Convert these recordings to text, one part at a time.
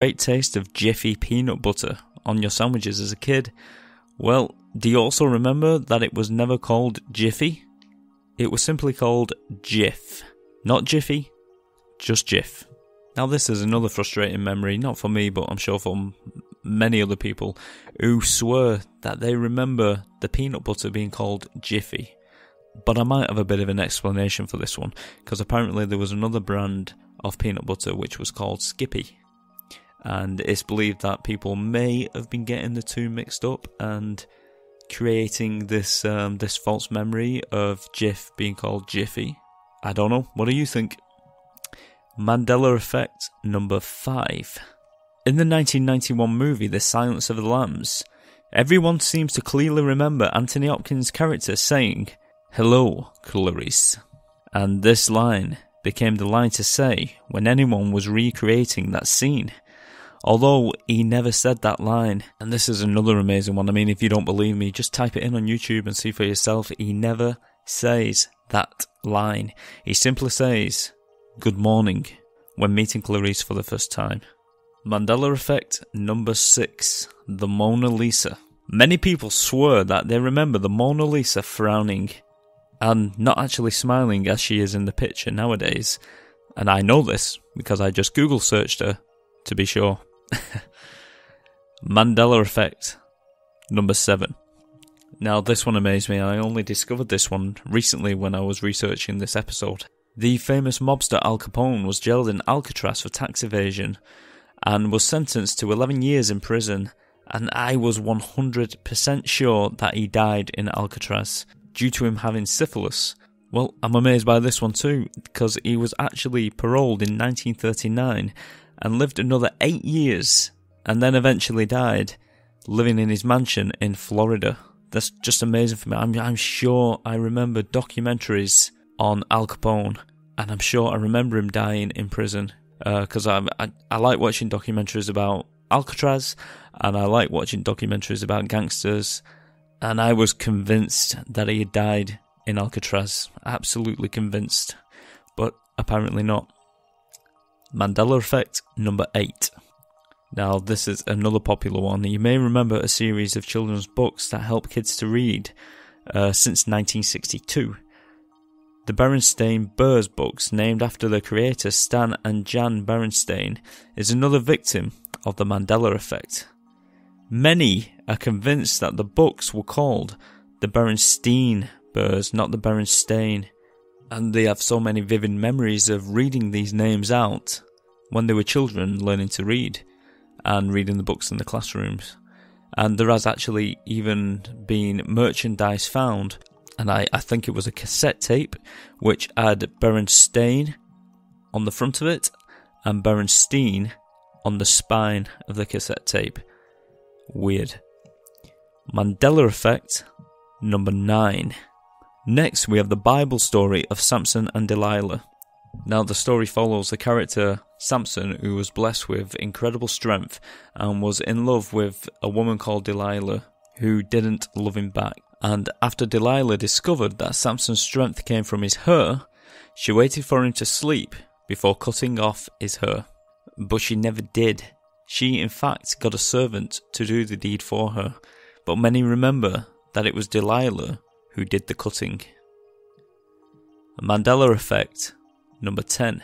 great taste of Jiffy peanut butter on your sandwiches as a kid? Well, do you also remember that it was never called Jiffy? It was simply called Jif. Not Jiffy, just Jif. Now this is another frustrating memory, not for me, but I'm sure for many other people, who swear that they remember the peanut butter being called Jiffy. But I might have a bit of an explanation for this one, because apparently there was another brand of peanut butter which was called Skippy. And it's believed that people may have been getting the two mixed up and creating this false memory of Jif being called Jiffy. I don't know. What do you think? Mandela effect number 5. In the 1991 movie The Silence of the Lambs, everyone seems to clearly remember Anthony Hopkins' character saying, "Hello, Clarice." And this line became the line to say when anyone was recreating that scene. Although he never said that line. And this is another amazing one. I mean, if you don't believe me, just type it in on YouTube and see for yourself. He never says that line. He simply says, "Good morning," when meeting Clarice for the first time. Mandela effect number 6. The Mona Lisa. Many people swear that they remember the Mona Lisa frowning and not actually smiling as she is in the picture nowadays. And I know this because I just Google searched her to be sure. Mandela effect number 7. Now this one amazed me. I only discovered this one recently when I was researching this episode. The famous mobster Al Capone was jailed in Alcatraz for tax evasion and was sentenced to 11 years in prison, and I was 100% sure that he died in Alcatraz due to him having syphilis. Well, I'm amazed by this one too, because he was actually paroled in 1939 and lived another 8 years, and then eventually died, living in his mansion in Florida. That's just amazing for me. I'm sure I remember documentaries on Al Capone, and I'm sure I remember him dying in prison, because I like watching documentaries about Alcatraz, and I like watching documentaries about gangsters, and I was convinced that he had died in Alcatraz. Absolutely convinced. But apparently not. Mandela effect number 8. Now this is another popular one. You may remember a series of children's books that help kids to read since 1962. The Berenstain Bears books, named after the creators Stan and Jan Berenstain, is another victim of the Mandela effect. Many are convinced that the books were called the Berenstain Bears, not the Berenstain, and they have so many vivid memories of reading these names out when they were children learning to read and reading the books in the classrooms. And there has actually even been merchandise found, and I think it was a cassette tape which had Berenstain on the front of it and Berenstein on the spine of the cassette tape. Weird. Mandela effect number 9. Next we have the Bible story of Samson and Delilah. Now the story follows the character Samson, who was blessed with incredible strength and was in love with a woman called Delilah who didn't love him back. And after Delilah discovered that Samson's strength came from his hair, she waited for him to sleep before cutting off his hair. But she never did. She in fact got a servant to do the deed for her, but many remember that it was Delilah who did the cutting. Mandela effect number 10.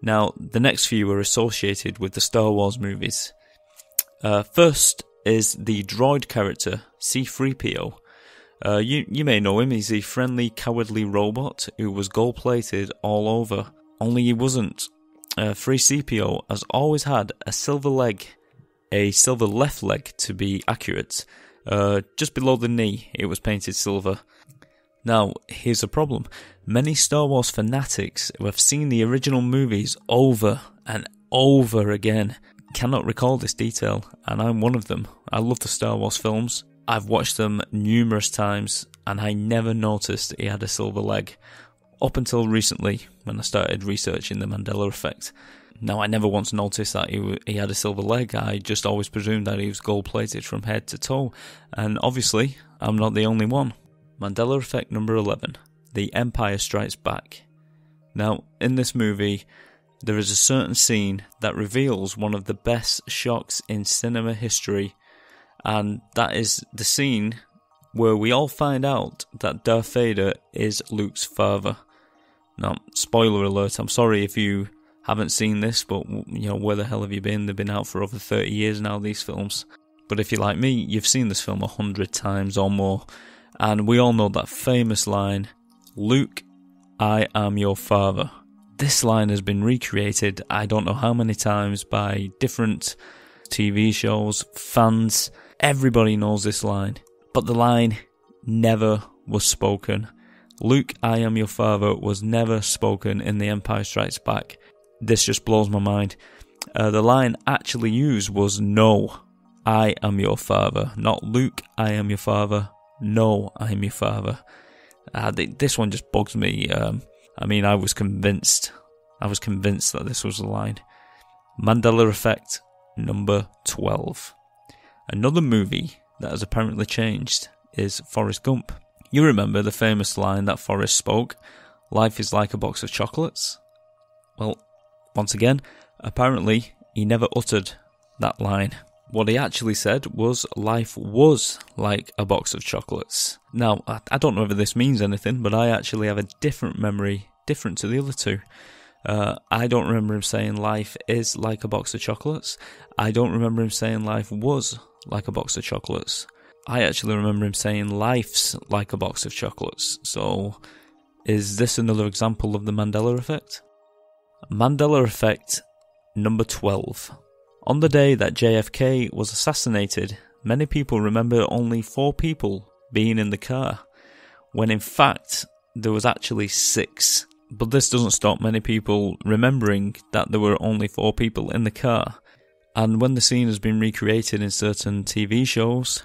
Now the next few are associated with the Star Wars movies. First is the droid character C-3PO. You may know him. He's the friendly, cowardly robot who was gold-plated all over. Only he wasn't. 3CPO has always had a silver leg, a silver left leg to be accurate. Just below the knee it was painted silver. Now, here's a problem. Many Star Wars fanatics who have seen the original movies over and over again cannot recall this detail, and I'm one of them. I love the Star Wars films. I've watched them numerous times, and I never noticed he had a silver leg, up until recently when I started researching the Mandela effect. Now, I never once noticed that he had a silver leg. I just always presumed that he was gold-plated from head to toe, and obviously, I'm not the only one. Mandela effect number 11. The Empire Strikes Back. Now, in this movie, there is a certain scene that reveals one of the best shocks in cinema history, and that is the scene where we all find out that Darth Vader is Luke's father. Now, spoiler alert, I'm sorry if you haven't seen this, but where the hell have you been? They've been out for over 30 years now, these films. But if you're like me, you've seen this film 100 times or more, and we all know that famous line, "Luke, I am your father." This line has been recreated I don't know how many times by different TV shows, fans, everybody knows this line. But the line never was spoken. "Luke, I am your father" was never spoken in The Empire Strikes Back. This just blows my mind. The line actually used was "No, I am your father." Not "Luke, I am your father." "No, I am your father." This one just bugs me. I was convinced that this was the line. Mandela Effect, number 12. Another movie that has apparently changed is Forrest Gump. You remember the famous line that Forrest spoke, "Life is like a box of chocolates"? Well, once again, apparently he never uttered that line. What he actually said was life was like a box of chocolates. Now, I don't know whether this means anything, but I actually have a different memory, different to the other two. I don't remember him saying life is like a box of chocolates. I don't remember him saying life was like a box of chocolates. I actually remember him saying life's like a box of chocolates. So, is this another example of the Mandela Effect? Mandela Effect, number 12. On the day that JFK was assassinated, many people remember only 4 people being in the car, when in fact there was actually 6. But this doesn't stop many people remembering that there were only 4 people in the car. And when the scene has been recreated in certain TV shows,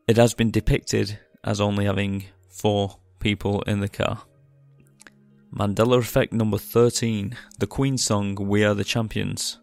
it has been depicted as only having 4 people in the car. Mandela Effect number 13, the Queen song "We Are the Champions."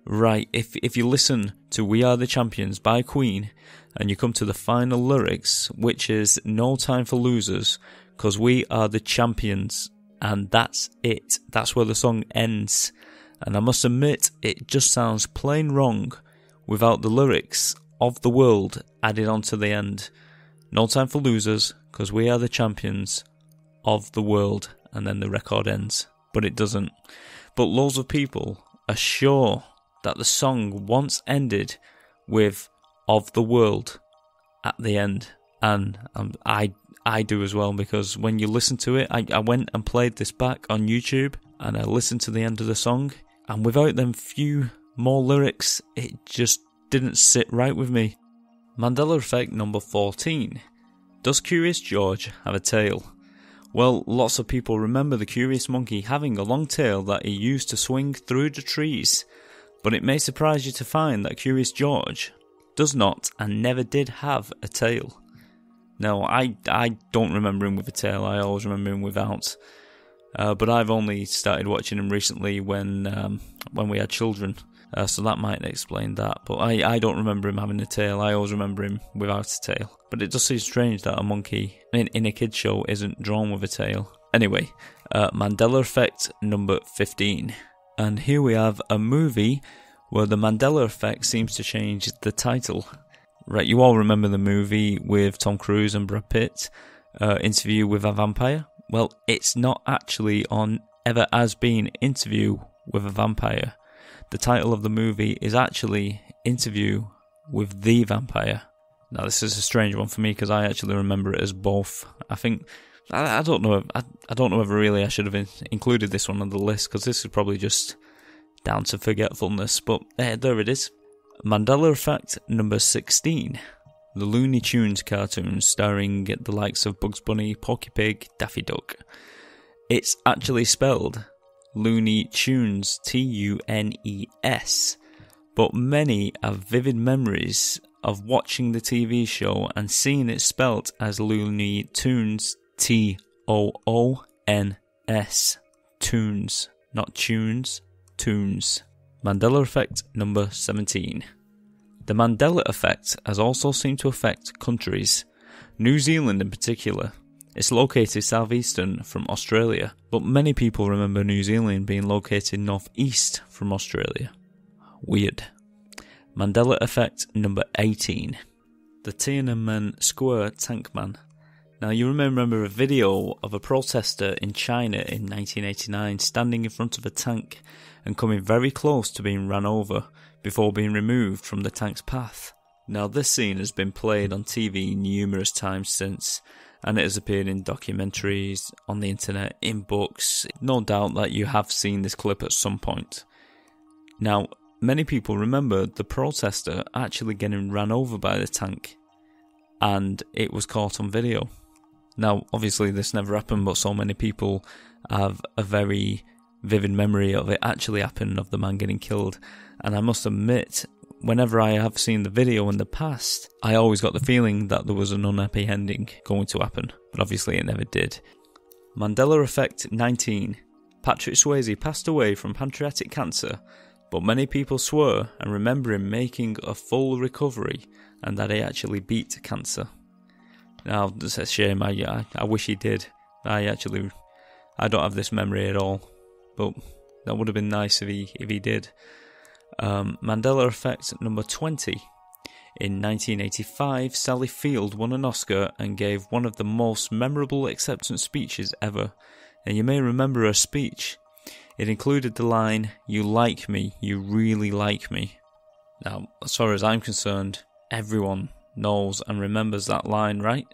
Right, if you listen to "We Are the Champions" by Queen, and you come to the final lyrics, which is "No time for losers, 'cause we are the champions," and that's it. That's where the song ends. And I must admit, it just sounds plain wrong without the lyrics "of the world" added on to the end. No time for losers, 'cause we are the champions of the world, and then the record ends. But it doesn't. But loads of people are sure that the song once ended with "of the world" at the end, and I do as well, because when you listen to it, I went and played this back on YouTube, and I listened to the end of the song, and without them few more lyrics, it just didn't sit right with me. Mandela Effect number 14. Does Curious George have a tail? Well, lots of people remember the curious monkey having a long tail that he used to swing through the trees. But it may surprise you to find that Curious George does not and never did have a tail. Now, I don't remember him with a tail, I always remember him without. But I've only started watching him recently when we had children, so that might explain that. But I don't remember him having a tail, I always remember him without a tail. But it does seem strange that a monkey in a kid's show isn't drawn with a tail. Anyway, Mandela Effect number 15. And here we have a movie where the Mandela Effect seems to change the title. Right, you all remember the movie with Tom Cruise and Brad Pitt, Interview with a Vampire? Well, it's not actually on Ever Has Been Interview with a Vampire. The title of the movie is actually Interview with the Vampire. Now, this is a strange one for me because I actually remember it as both. I don't know if really I should have included this one on the list, because this is probably just down to forgetfulness, but there it is. Mandela Effect number 16. The Looney Tunes cartoons starring the likes of Bugs Bunny, Porky Pig, Daffy Duck. It's actually spelled Looney Tunes, Tunes, but many have vivid memories of watching the TV show and seeing it spelt as Looney Tunes, Toons, Tunes, not tunes, tunes. Mandela Effect number 17. The Mandela Effect has also seemed to affect countries. New Zealand in particular It's located southeastern from Australia, but many people remember New Zealand being located northeast from Australia. Weird. Mandela effect number 18. The Tiananmen Square Tank Man. Now you may remember a video of a protester in China in 1989 standing in front of a tank and coming very close to being ran over before being removed from the tank's path. Now this scene has been played on TV numerous times since, and it has appeared in documentaries, on the internet, in books. No doubt that you have seen this clip at some point. Now, many people remember the protester actually getting ran over by the tank, and it was caught on video. Now, obviously this never happened, but so many people have a very vivid memory of it actually happening, of the man getting killed. And I must admit, whenever I have seen the video in the past, I always got the feeling that there was an unhappy ending going to happen, but obviously it never did. Mandela effect 19. Patrick Swayze passed away from pancreatic cancer, but many people swear and remember him making a full recovery and that he actually beat cancer. Now, it's a shame, I wish he did. I don't have this memory at all, but that would have been nice if he did. Mandela effect number 20. In 1985, Sally Field won an Oscar and gave one of the most memorable acceptance speeches ever. And you may remember her speech. It included the line, "You like me, you really like me." Now, as far as I'm concerned, everyone knows and remembers that line, right?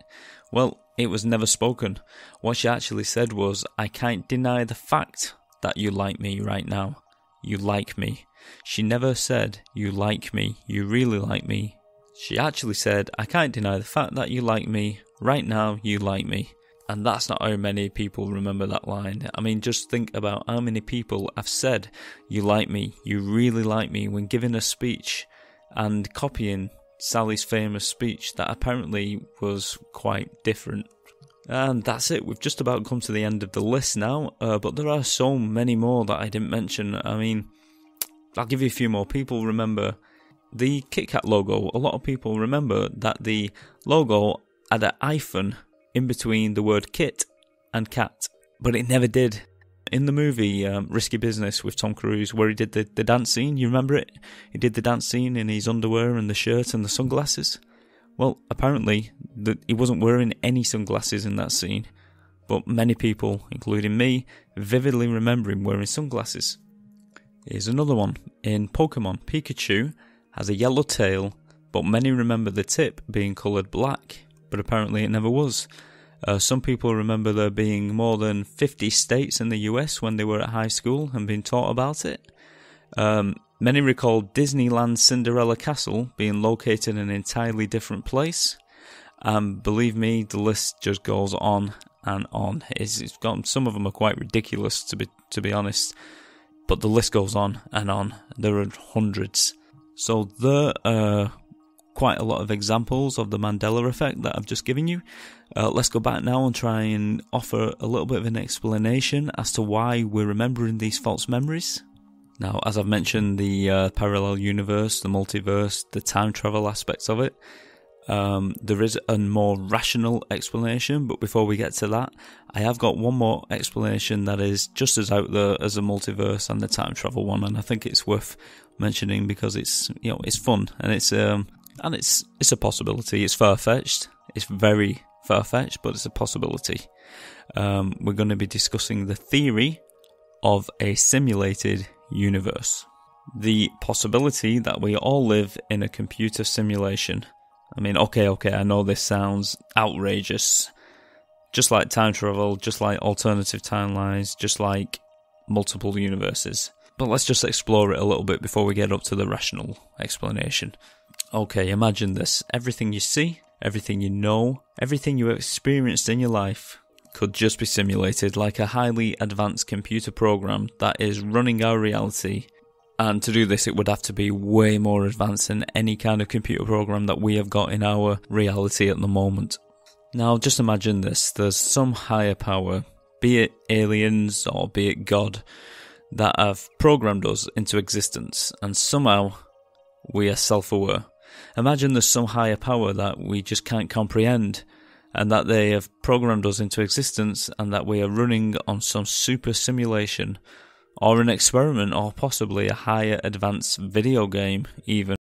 Well, it was never spoken. What she actually said was, "I can't deny the fact that you like me right now. You like me." She never said, "You like me, you really like me." She actually said, "I can't deny the fact that you like me. Right now, you like me." And that's not how many people remember that line. I mean, just think about how many people have said, "You like me, you really like me," when giving a speech and copying Sally's famous speech that apparently was quite different. And that's it, we've just about come to the end of the list now, but there are so many more that I didn't mention. I mean, I'll give you a few more. People remember the Kit Kat logo. A lot of people remember that the logo had an hyphen in between the word kit and cat, but it never did. In the movie Risky Business with Tom Cruise, where he did the dance scene, you remember it? He did the dance scene in his underwear and the shirt and the sunglasses. Well, apparently he wasn't wearing any sunglasses in that scene, but many people, including me, vividly remember him wearing sunglasses. Here's another one. In Pokemon, Pikachu has a yellow tail, but many remember the tip being coloured black, but apparently it never was. Some people remember there being more than 50 states in the US when they were at high school and being taught about it. Many recall Disneyland's Cinderella Castle being located in an entirely different place. Believe me, the list just goes on and on. It's got, some of them are quite ridiculous, to be honest, but the list goes on and on. There are hundreds. So there are quite a lot of examples of the Mandela effect that I've just given you. Let's go back now and try and offer a little bit of an explanation as to why we're remembering these false memories. Now, as I've mentioned, the parallel universe, the multiverse, the time travel aspects of it, there is a more rational explanation, but before we get to that, I have got one more explanation that is just as out there as the multiverse and the time travel one, and I think it's worth mentioning because it's, you know, it's fun and it's a possibility. It's far-fetched. It's very far-fetched, but it's a possibility. We're going to be discussing the theory of a simulated universe. The possibility that we all live in a computer simulation. I mean, okay, I know this sounds outrageous. Just like time travel, just like alternative timelines, just like multiple universes. But let's just explore it a little bit before we get up to the rational explanation. Okay, imagine this. Everything you see, everything you know, everything you experienced in your life could just be simulated like a highly advanced computer program that is running our reality. And to do this, it would have to be way more advanced than any kind of computer program that we have got in our reality at the moment. Now, just imagine this. There's some higher power, be it aliens or be it God, that have programmed us into existence, and somehow we are self-aware. Imagine there's some higher power that we just can't comprehend, and that they have programmed us into existence, and that we are running on some super simulation, or an experiment, or possibly a higher advanced video game even.